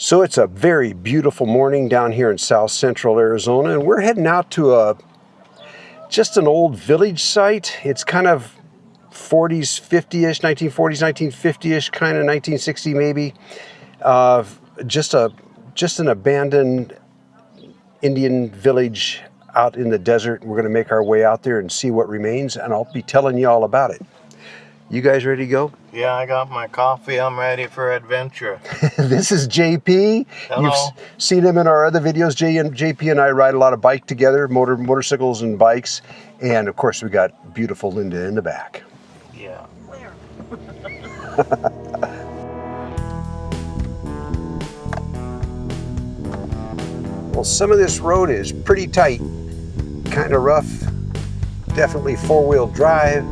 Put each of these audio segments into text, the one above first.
So it's a very beautiful morning down here in south central Arizona, and we're heading out to just an old village site. It's kind of 40s, 50-ish, 1940s, 1950-ish, kind of 1960 maybe. Just an abandoned Indian village out in the desert. We're going to make our way out there and see what remains, and I'll be telling you all about it. You guys ready to go? Yeah, I got my coffee. I'm ready for adventure. This is JP. Hello. You've seen him in our other videos. JP and I ride a lot of bike together, motorcycles and bikes. And of course, we got beautiful Linda in the back. Yeah. Well, some of this road is pretty tight, kind of rough, definitely four-wheel drive.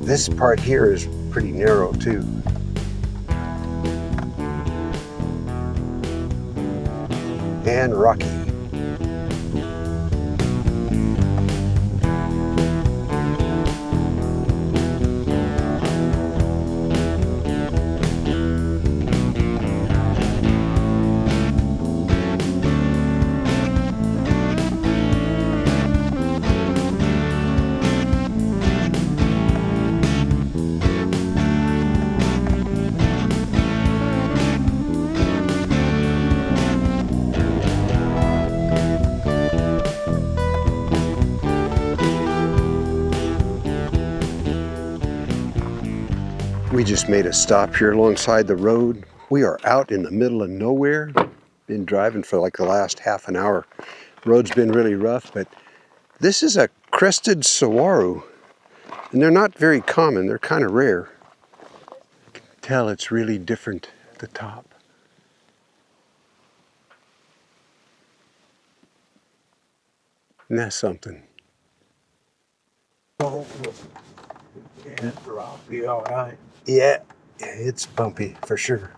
This part here is pretty narrow too. And rocky. We just made a stop here alongside the road. We are out in the middle of nowhere. Been driving for like the last half an hour. Road's been really rough, but this is a crested saguaro. And they're not very common, they're kind of rare. You can tell it's really different at the top. And that's something. Yeah, I'll be all right. Yeah, it's bumpy for sure.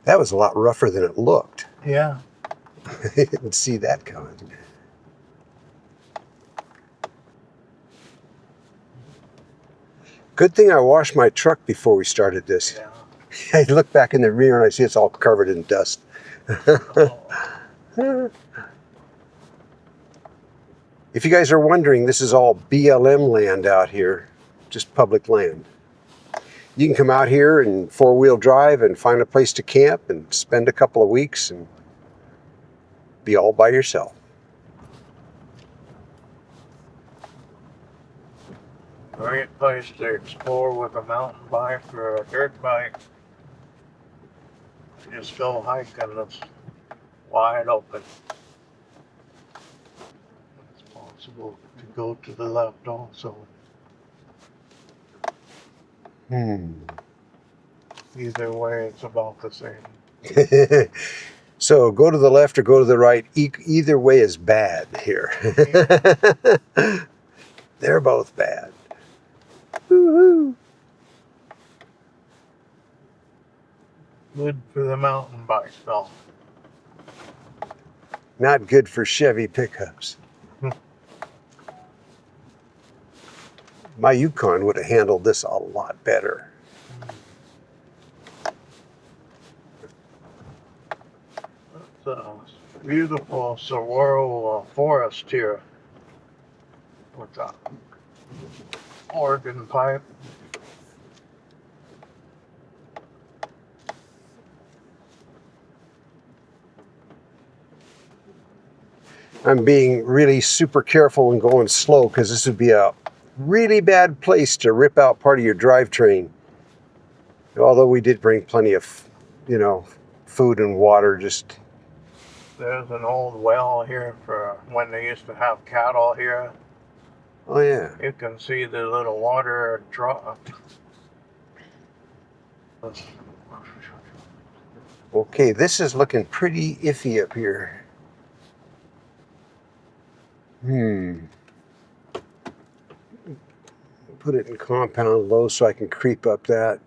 That was a lot rougher than it looked. Yeah. I didn't see that coming. Good thing I washed my truck before we started this. Yeah. I look back in the rear and I see it's all covered in dust. If you guys are wondering, this is all BLM land out here, just public land. You can come out here and four-wheel drive and find a place to camp and spend a couple of weeks and be all by yourself. Great place to explore with a mountain bike or a dirt bike. Just go hiking. It's wide open. It's possible to go to the left also. Either way, it's about the same. So go to the left or go to the right. Either way is bad here. They're both bad. Woo-hoo. Good for the mountain bikes, though. Not good for Chevy pickups. My Yukon would have handled this a lot better. It's a beautiful saguaro forest here with a organ pipe. I'm being really super careful and going slow because this would be a really bad place to rip out part of your drivetrain. Although we did bring plenty of, food and water. Just There's an old well here for when they used to have cattle here. oh yeah. You can see the little water drop. Okay, this is looking pretty iffy up here. Put it in compound low so I can creep up that.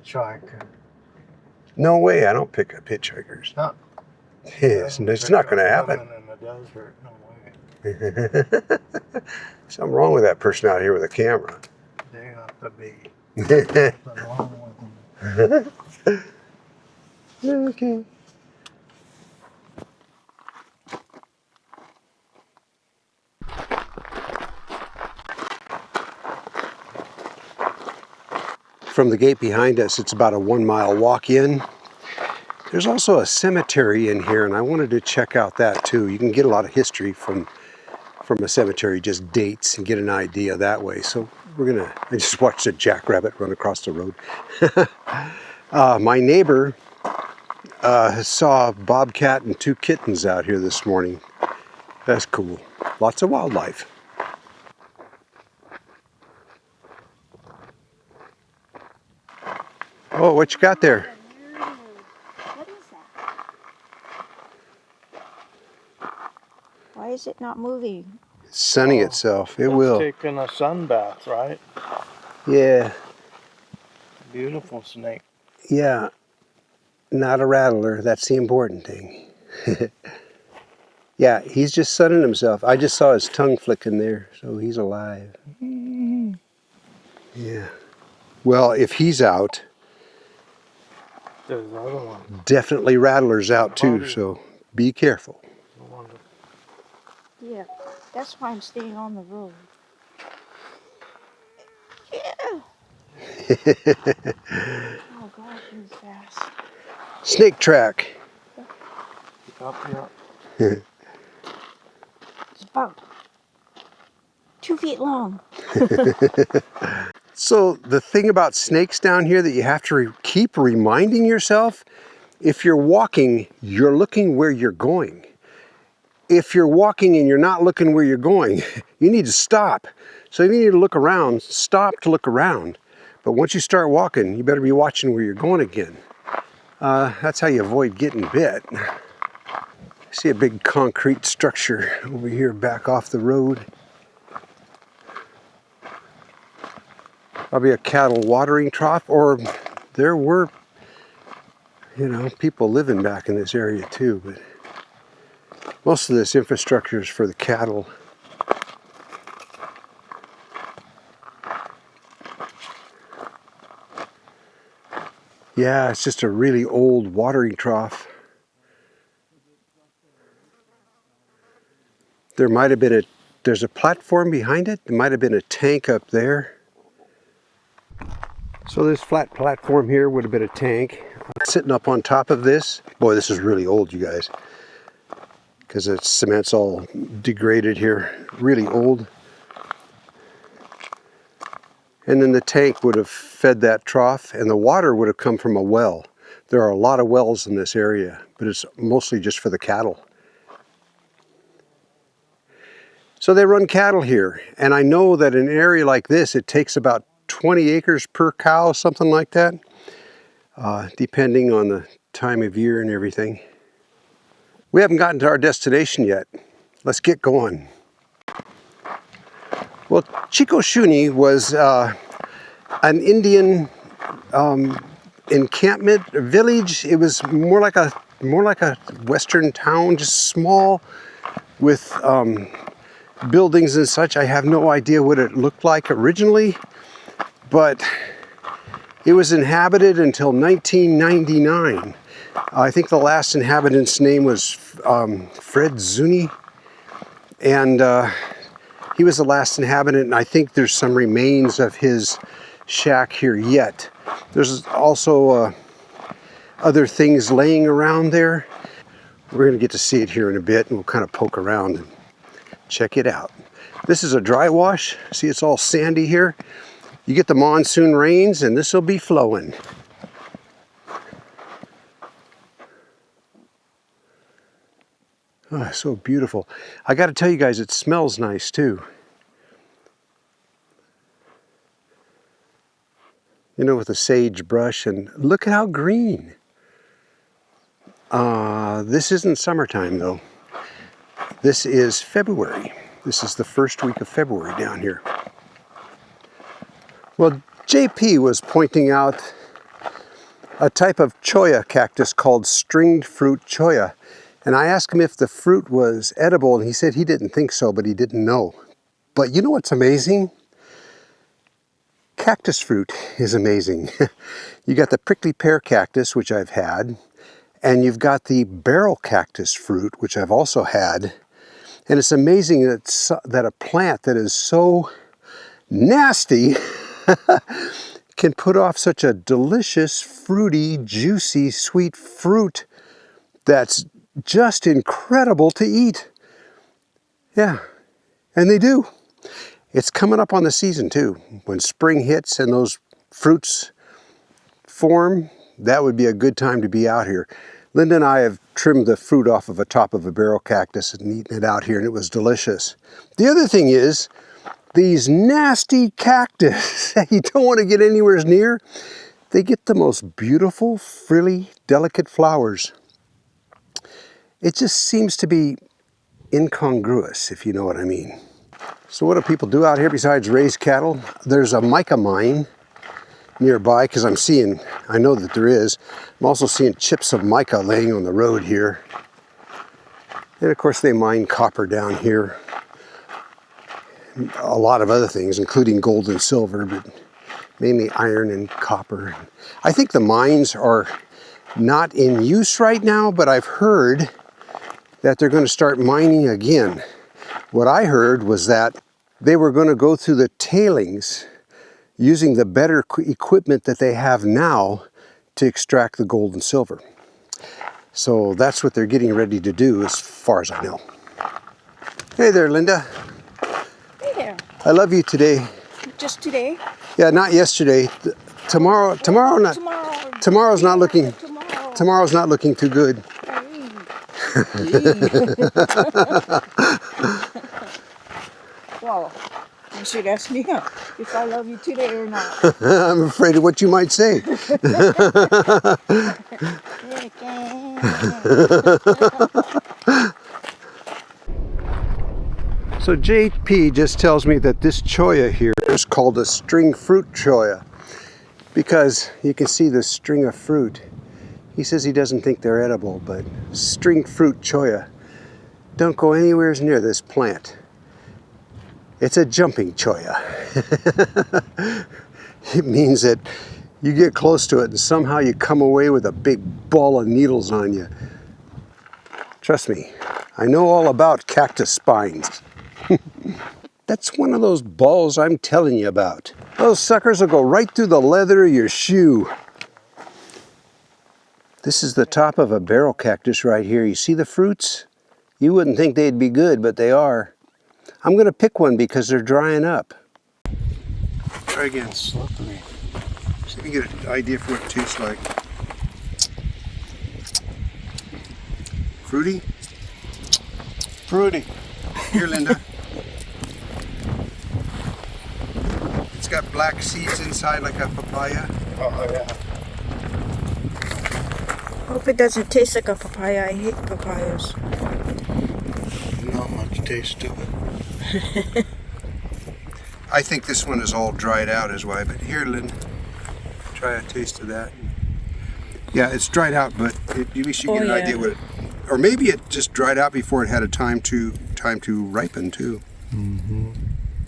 hitchhiker. No way, I don't pick up hitchhikers. No. Yes, it's not going to happen. Women in the desert, no way. Something wrong with that person out here with a camera. They have to be. Something wrong with them. Okay. From the gate behind us, it's about a 1-mile walk in. There's also a cemetery in here, and I wanted to check out that too. You can get a lot of history from a cemetery, just dates, and get an idea that way. So I just watched a jackrabbit run across the road. My neighbor saw a bobcat and 2 kittens out here this morning. That's cool. Lots of wildlife. Oh, what you got there? What is that? Why is it not moving? It's sunning itself. It will. It's taking a sun bath, right? Yeah. Beautiful snake. Yeah. Not a rattler. That's the important thing. Yeah, he's just sunning himself. I just saw his tongue flicking there, so he's alive. Yeah. Well, if he's out, There's another one. definitely Rattler's out too, so be careful. No wonder. Yeah, that's why I'm staying on the road. Yeah. Oh gosh, he's fast. Snake track. Yep. It's about 2 feet long. So the thing about snakes down here that you have to keep reminding yourself, if you're walking, you're looking where you're going. If you're walking and you're not looking where you're going, you need to stop. So if you need to look around, stop to look around. But once you start walking, you better be watching where you're going again. That's how you avoid getting bit. I see a big concrete structure over here back off the road. Probably a cattle watering trough, or there were, people living back in this area too, but most of this infrastructure is for the cattle. Yeah, it's just a really old watering trough. There's a platform behind it. There might have been a tank up there. So this flat platform here would have been a tank. Sitting up on top of this. Boy, this is really old, you guys. Because the cement's all degraded here. Really old. And then the tank would have fed that trough, and the water would have come from a well. There are a lot of wells in this area, but it's mostly just for the cattle. So they run cattle here, and I know that in an area like this, it takes about 20 acres per cow, something like that, depending on the time of year and everything. We haven't gotten to our destination yet. Let's get going. Well, Chico Shunie was an Indian encampment village. It was more like a western town, just small, with buildings and such. I have no idea what it looked like originally, but it was inhabited until 1999. I think the last inhabitant's name was Fred Zuni, and he was the last inhabitant, and I think there's some remains of his shack here yet. There's also other things laying around there. We're going to get to see it here in a bit, and we'll kind of poke around and check it out. This is a dry wash. See, it's all sandy here. You get the monsoon rains, and this will be flowing. Oh, so beautiful. I got to tell you guys, it smells nice too. With a sage brush, and look at how green. This isn't summertime though. This is February. This is the first week of February down here. Well, JP was pointing out a type of cholla cactus called stringed fruit cholla. And I asked him if the fruit was edible, and he said he didn't think so, but he didn't know. But you know what's amazing? Cactus fruit is amazing. You got the prickly pear cactus, which I've had, and you've got the barrel cactus fruit, which I've also had. And it's amazing that a plant that is so nasty can put off such a delicious, fruity, juicy, sweet fruit that's just incredible to eat. Yeah, and they do. It's coming up on the season too. When spring hits and those fruits form, that would be a good time to be out here. Linda and I have trimmed the fruit off of the top of a barrel cactus and eaten it out here, and it was delicious. The other thing is, these nasty cactus that you don't want to get anywhere near, they get the most beautiful, frilly, delicate flowers. It just seems to be incongruous, if you know what I mean. So what do people do out here besides raise cattle? There's a mica mine nearby, because I know that there is. I'm also seeing chips of mica laying on the road here. And of course they mine copper down here. A lot of other things, including gold and silver, but mainly iron and copper. I think the mines are not in use right now, but I've heard that they're going to start mining again. What I heard was that they were going to go through the tailings using the better equipment that they have now to extract the gold and silver. So that's what they're getting ready to do, as far as I know. Hey there, Linda. Hey there. I love you today. Just today? Yeah, not yesterday. Tomorrow's not looking. Tomorrow's not looking too good. Well, you should ask me if I love you today or not. I'm afraid of what you might say. So JP just tells me that this cholla here is called a string fruit cholla because you can see the string of fruit. He says he doesn't think they're edible, but string fruit cholla. Don't go anywhere near this plant. It's a jumping cholla. It means that you get close to it and somehow you come away with a big ball of needles on you. Trust me, I know all about cactus spines. That's one of those balls I'm telling you about. Those suckers will go right through the leather of your shoe. This is the top of a barrel cactus right here. You see the fruits? You wouldn't think they'd be good, but they are. I'm going to pick one because they're drying up. Try again. Slippery. See if you get an idea for what it tastes like. Fruity? Fruity. Here, Linda. It's got black seeds inside like a papaya. Oh, yeah. Hope it doesn't taste like a papaya. I hate papayas. Not much taste to it. I think this one is all dried out is why, but here, Linda, try a taste of that. Yeah, it's dried out, but at least you get an idea what it, or maybe it just dried out before it had a time to ripen too. Mm-hmm.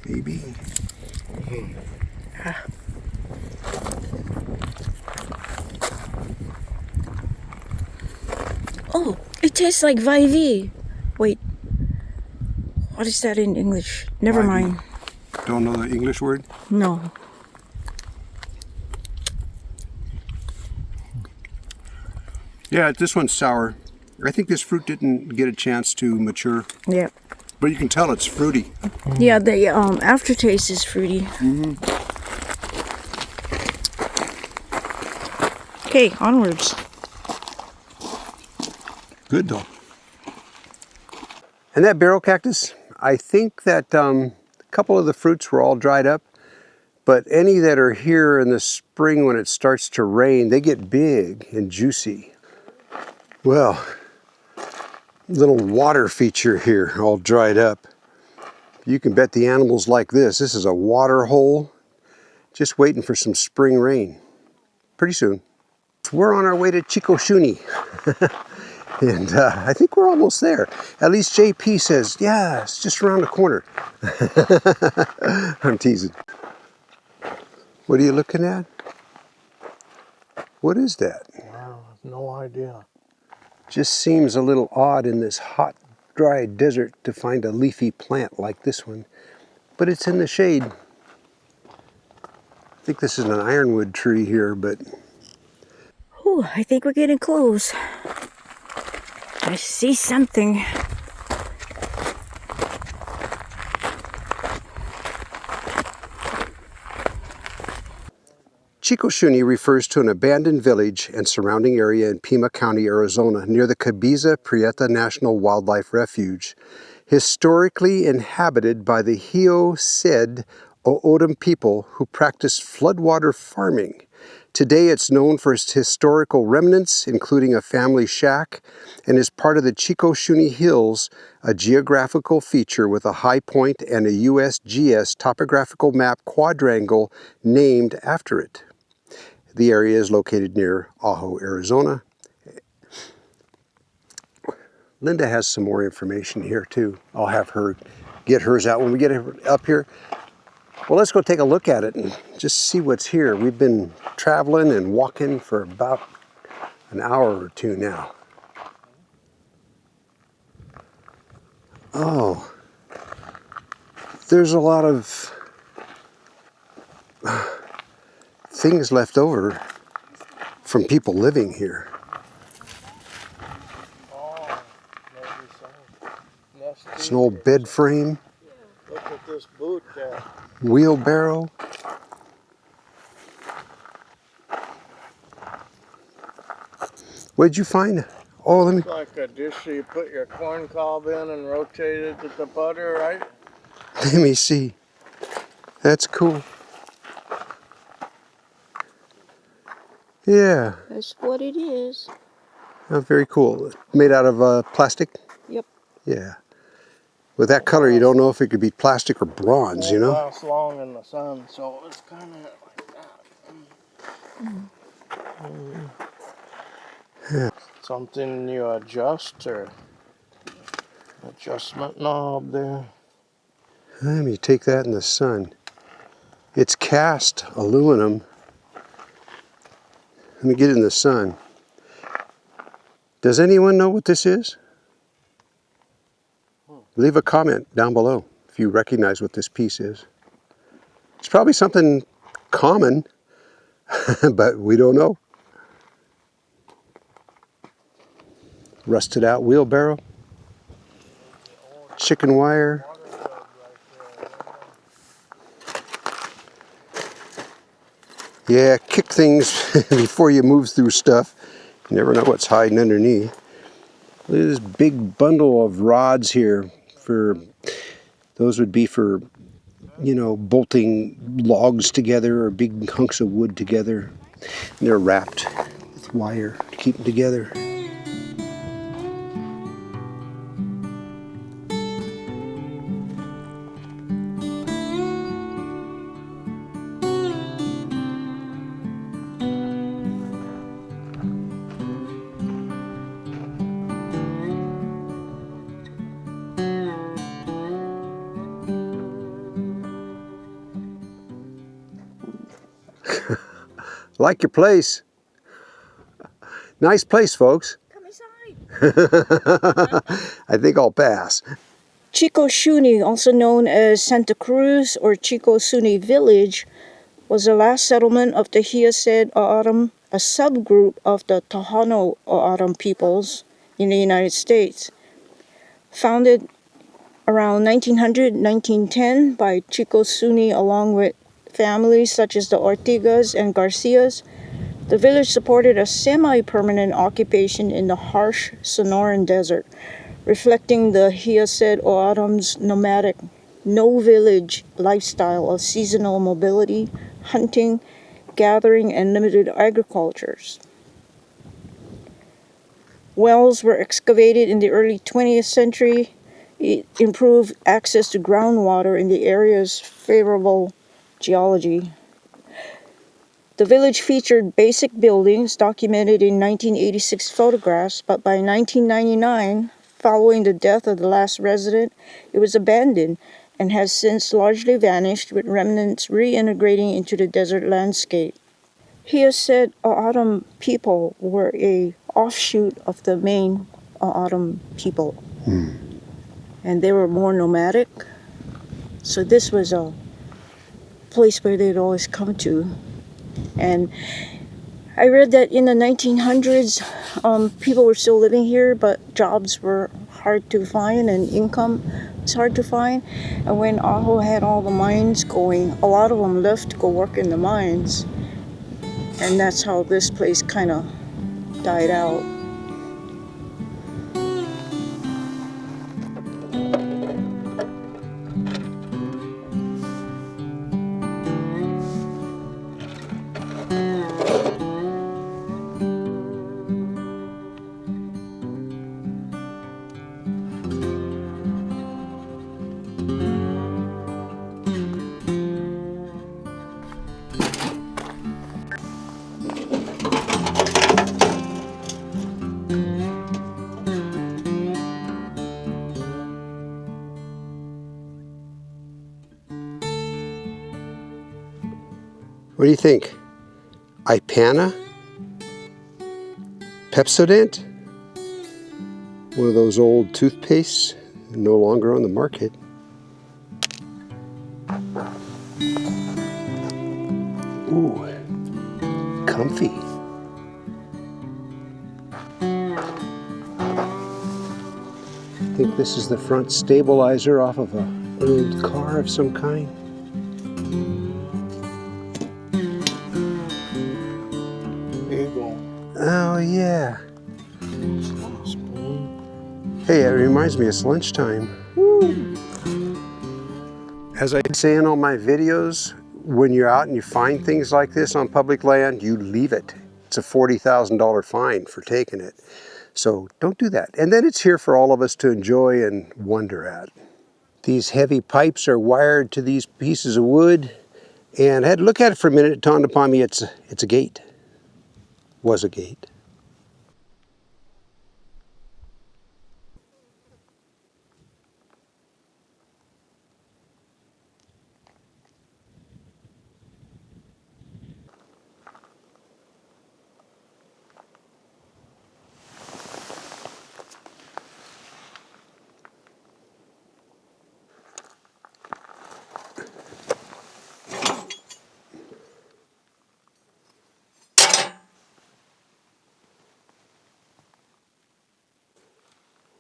Maybe. Mm-hmm. Ah. Oh, it tastes like Vivi. Wait, what is that in English? Never Vivi. mind. Don't know the English word? No. Yeah, this one's sour. I think this fruit didn't get a chance to mature, Yeah. but you can tell it's fruity. Yeah, the aftertaste is fruity. Mm-hmm. Okay, onwards. Good though. And that barrel cactus, I think that a couple of the fruits were all dried up, but any that are here in the spring when it starts to rain, they get big and juicy. Well, little water feature here, all dried up. You can bet the animals like this. This is a water hole, just waiting for some spring rain. Pretty soon. We're on our way to Chico, Shunie. And I think we're almost there. At least JP says, yeah, it's just around the corner. I'm teasing. What are you looking at? What is that? Wow, no idea. Just seems a little odd in this hot, dry desert to find a leafy plant like this one. But it's in the shade. I think this is an ironwood tree here, but... Ooh, I think we're getting close. I see something. Chico Shunie refers to an abandoned village and surrounding area in Pima County, Arizona, near the Cabeza Prieta National Wildlife Refuge, historically inhabited by the Hiosed O'odham people who practiced floodwater farming. Today it's known for its historical remnants, including a family shack, and is part of the Chico Shunie Hills, a geographical feature with a high point and a USGS topographical map quadrangle named after it. The area is located near Ajo, Arizona. Linda has some more information here too. I'll have her get hers out when we get up here. Well, let's go take a look at it and just see what's here. We've been traveling and walking for about an hour or two now. Oh, there's a lot of things left over from people living here. Oh, maybe so. It's an old bed frame, Look at this boot there. wheelbarrow. What'd you find? Oh, let me... It's like a dish you put your corn cob in and rotate it with the butter, right? Let me see. That's cool. Yeah. That's what it is. Oh, very cool. Made out of plastic? Yep. Yeah. With that color, you don't know if it could be plastic or bronze, you know? Won't last long in the sun, so it's kind of like that. Yeah. Something you adjust or adjustment knob there. Let me take that in the sun. It's cast aluminum. Let me get it in the sun. Does anyone know what this is? Leave a comment down below if you recognize what this piece is. It's probably something common, but we don't know. Rusted out wheelbarrow. Chicken wire. Yeah, kick things before you move through stuff. You never know what's hiding underneath. Look at this big bundle of rods here. Those would be for, you know, bolting logs together or big hunks of wood together. And they're wrapped with wire to keep them together. Like your place. Nice place, folks. Come inside. I think I'll pass. Chico Shunie, also known as Santa Cruz or Chico Shunie Village, was the last settlement of the Hiosed O'odham, a subgroup of the Tohono O'odham peoples in the United States. Founded around 1900-1910 by Chico Shunie along with families such as the Ortigas and Garcias, the village supported a semi-permanent occupation in the harsh Sonoran desert, reflecting the Hiosed O'odham's nomadic, no-village lifestyle of seasonal mobility, hunting, gathering, and limited agricultures. Wells were excavated in the early 20th century. It improved access to groundwater in the area's favorable geology. The village featured basic buildings documented in 1986 photographs, but by 1999, following the death of the last resident, it was abandoned and has since largely vanished, with remnants reintegrating into the desert landscape. He has said O'odham people were a offshoot of the main O'odham people, and they were more nomadic. So this was a place where they'd always come to. And I read that in the 1900s, people were still living here, but jobs were hard to find and income was hard to find. And when Aho had all the mines going, a lot of them left to go work in the mines. And that's how this place kind of died out. What do you think? Ipana? Pepsodent? One of those old toothpastes, no longer on the market. Ooh, comfy. I think this is the front stabilizer off of an old car of some kind. There you go. Oh yeah. Hey, it reminds me it's lunchtime. Woo. As I say in all my videos, when you're out and you find things like this on public land, you leave it. It's a $40,000 fine for taking it. So don't do that. And then it's here for all of us to enjoy and wonder at. These heavy pipes are wired to these pieces of wood. And I had to look at it for a minute. It dawned upon me it's a gate. Was a gate.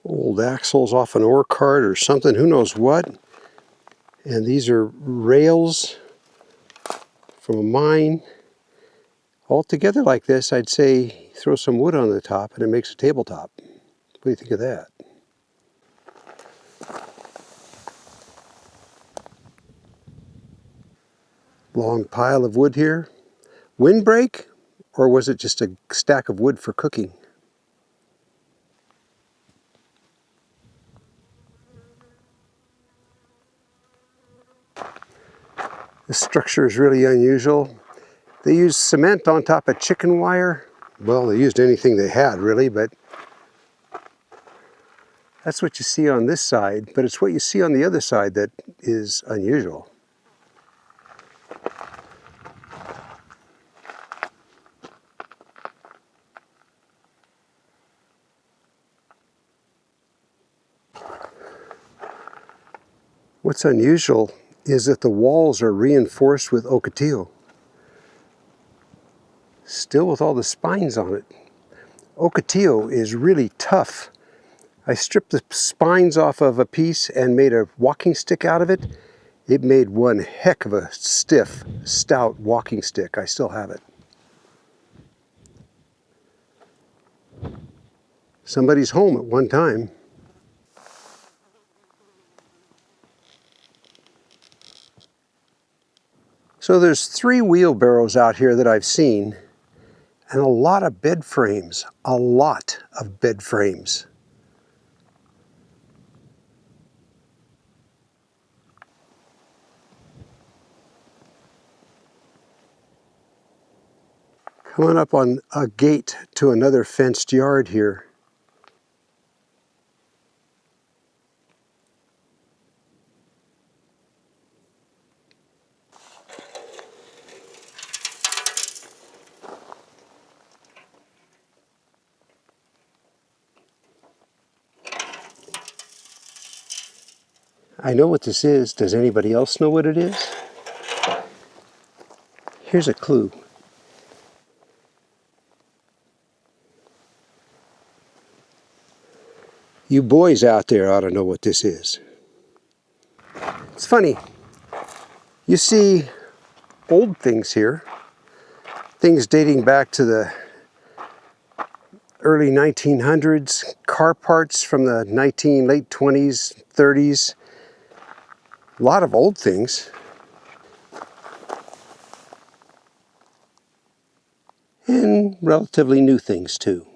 Old axles off an ore cart or something, who knows what. And these are rails from a mine. All together like this, I'd say throw some wood on the top and it makes a tabletop. What do you think of that? Long pile of wood here. Windbreak? Or was it just a stack of wood for cooking? This structure is really unusual. They used cement on top of chicken wire. Well, they used anything they had really, but that's what you see on this side, but it's what you see on the other side that is unusual. What's unusual is that the walls are reinforced with ocotillo. Still with all the spines on it. Ocotillo is really tough. I stripped the spines off of a piece and made a walking stick out of it. It made one heck of a stiff, stout walking stick. I still have it. Somebody's home at one time. So there's 3 wheelbarrows out here that I've seen, and a lot of bed frames. A lot of bed frames. Coming up on a gate to another fenced yard here. I know what this is. Does anybody else know what it is? Here's a clue. You boys out there ought to know what this is. It's funny. You see old things here. Things dating back to the early 1900s. Car parts from the late 20s, 30s. A lot of old things. And relatively new things too.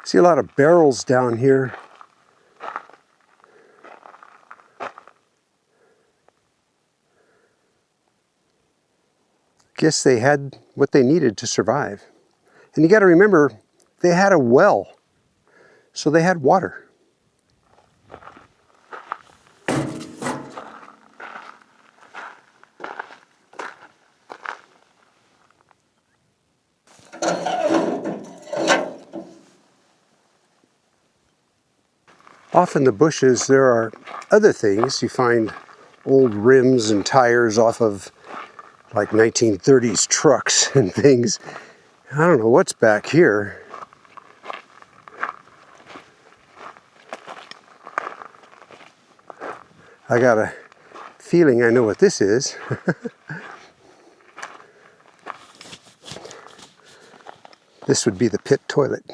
See a lot of barrels down here. Guess they had what they needed to survive. And you got to remember, they had a well, so they had water. Off in the bushes, there are other things. You find old rims and tires off of like 1930s trucks and things. I don't know what's back here. I got a feeling I know what this is. This would be the pit toilet.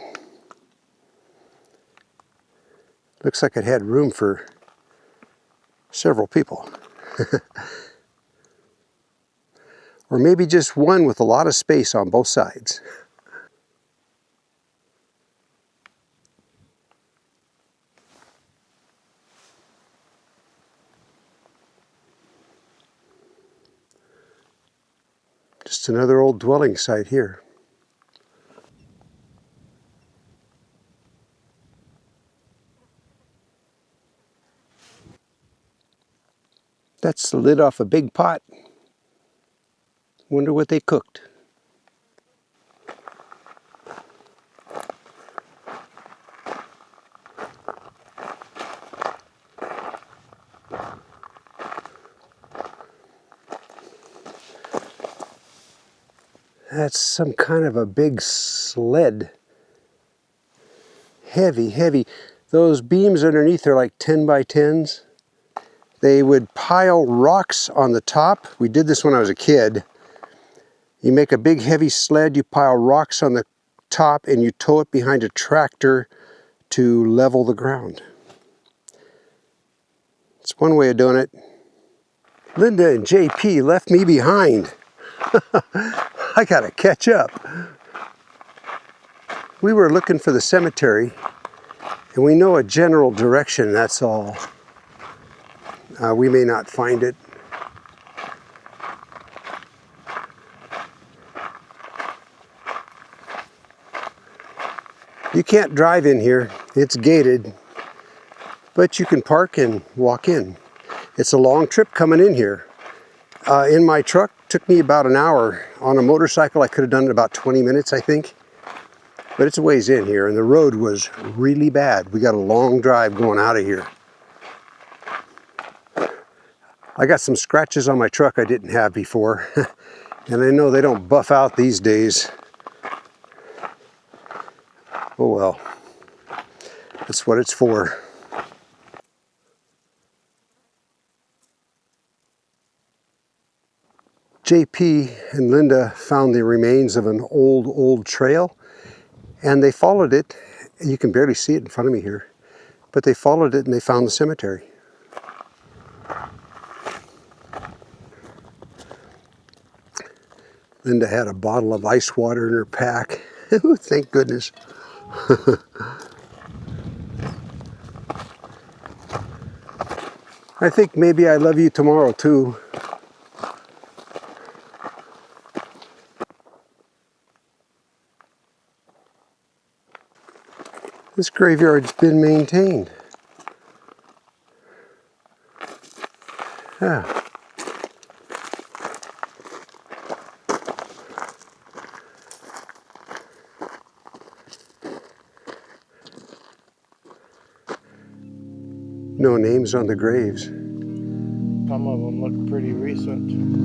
Looks like it had room for several people. Or maybe just one with a lot of space on both sides. Just another old dwelling site here. That's the lid off a big pot. Wonder what they cooked. That's some kind of a big sled. Heavy, heavy. Those beams underneath are like 10 by 10s. They would pile rocks on the top. We did this when I was a kid. You make a big heavy sled, you pile rocks on the top, and you tow it behind a tractor to level the ground. It's one way of doing it. Linda and JP left me behind. I gotta catch up. We were looking for the cemetery, and we know a general direction, that's all. We may not find it. You can't drive in here, it's gated, but you can park and walk in. It's a long trip coming in here. In my truck, took me about an hour. On a motorcycle, I could have done it in about 20 minutes, I think. But it's a ways in here, and the road was really bad. We got a long drive going out of here. I got some scratches on my truck I didn't have before, and I know they don't buff out these days. Oh well, that's what it's for. JP and Linda found the remains of an old trail, and they followed it. You can barely see it in front of me here, but they followed it and they found the cemetery. Linda had a bottle of ice water in her pack. Thank goodness. I think maybe I love you tomorrow too. This graveyard's been maintained. Yeah. No names on the graves. Some of them look pretty recent.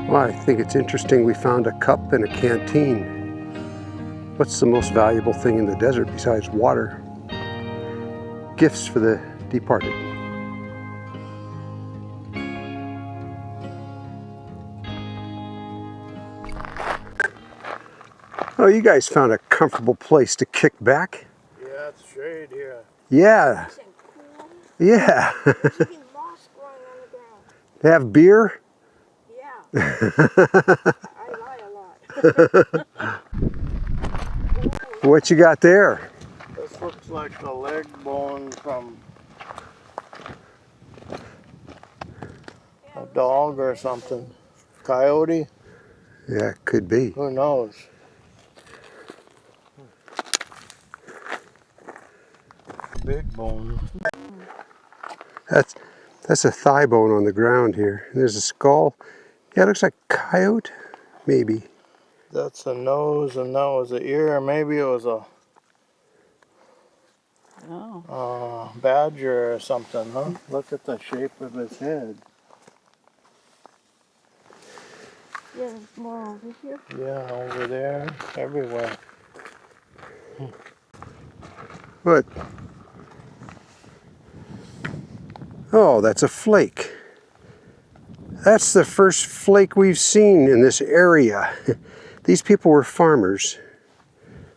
Well, I think it's interesting we found a cup and a canteen. What's the most valuable thing in the desert besides water? Gifts for the departed. Oh, you guys found a comfortable place to kick back? Yeah, it's shade here. Yeah. Yeah. They have beer? Yeah. I lie a lot. What you got there? This looks like a leg bone from a dog or something. Coyote? Yeah, could be. Who knows? Big bone. That's a thigh bone on the ground here. There's a skull. Yeah, it looks like coyote, maybe. That's a nose, and that was an ear. Maybe it was a badger or something, huh? Look at the shape of his head. Yeah, there's more over here. Yeah, over there, everywhere. What? Oh, that's a flake. That's the first flake we've seen in this area. These people were farmers,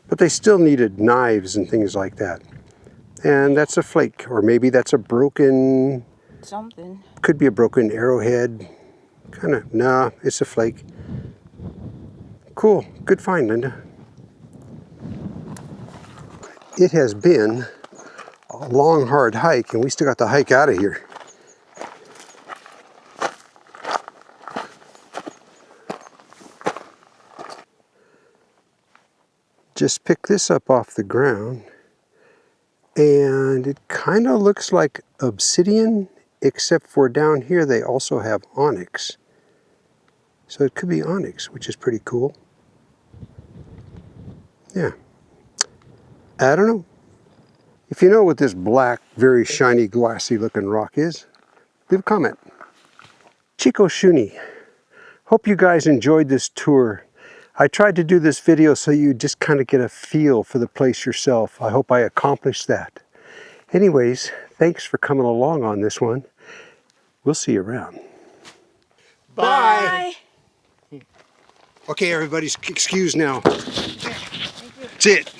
but they still needed knives and things like that. And that's a flake, or maybe that's a broken... Something. Could be a broken arrowhead. Kind of, nah, it's a flake. Cool, good find, Linda. It has been a long, hard hike, and we still got to hike out of here. Just picked this up off the ground, and it kind of looks like obsidian, except for down here they also have onyx. So it could be onyx, which is pretty cool. Yeah. I don't know. If you know what this black, very shiny, glassy looking rock is, leave a comment. Chico, Shunie. Hope you guys enjoyed this tour. I tried to do this video so you just kind of get a feel for the place yourself. I hope I accomplished that. Anyways, thanks for coming along on this one. We'll see you around. Bye. Okay, everybody's excused now. That's it.